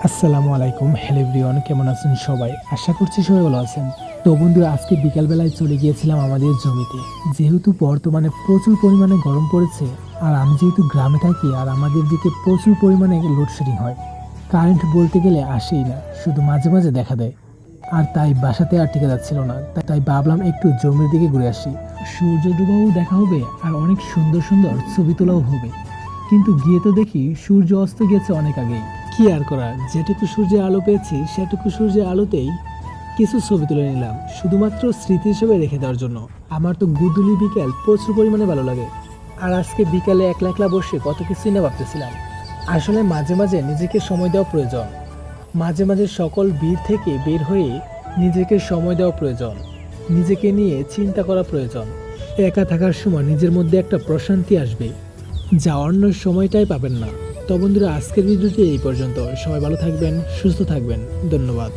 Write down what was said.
আসসালামু আলাইকুম, hello everyone, কেমন আছেন সবাই? আশা করছি সবাই ভালো আছেন। তো বন্ধুরা, আজকে বিকালবেলায় চলে গিয়েছিলাম আমাদের জমিতে। যেহেতু বর্তমানে প্রচুর পরিমাণে গরম পড়েছে, আর আমি যেহেতু গ্রামে থাকি, আর আমাদের দিকে প্রচুর পরিমাণে লোডশেডিং হয়। কারেন্ট বলতে গেলে আসেই না, শুধু মাঝে মাঝে দেখা দেয়। আর তাই বাসাতে আর টিকে যাচ্ছিল না, তাই ভাবলাম একটু জমির দিকে ঘুরে আসি। সূর্য ডুবাও দেখা হবে, আর অনেক সুন্দর সুন্দর ছবি তোলাও হবে। কিন্তু গিয়ে তো দেখি সূর্য অস্ত গেছে অনেক আগেই। কি আর করা, যেটুকু সূর্যের আলো পেয়েছি সেটুকু সূর্যের আলোতেই কিছু ছবি তুলে নিলাম, শুধুমাত্র স্মৃতি হিসেবে রেখে দেওয়ার জন্য। আমার তো গুদুলি বিকেল প্রচুর পরিমাণে ভালো লাগে। আর আজকে বিকালে একলা একলা বসে কত কিছুই না ভাবতেছিলাম। আসলে মাঝে মাঝে নিজেকে সময় দেওয়া প্রয়োজন। মাঝে মাঝে সকল ভিড় থেকে বের হয়ে নিজেকে সময় দেওয়া প্রয়োজন। নিজেকে নিয়ে চিন্তা করা প্রয়োজন। একা থাকার সময় নিজের মধ্যে একটা প্রশান্তি আসবে, যা অন্য সময়টাই পাবেন না। তো বন্ধুরা, আজকের ভিডিওটি এই পর্যন্ত। সবাই ভালো থাকবেন, সুস্থ থাকবেন। ধন্যবাদ।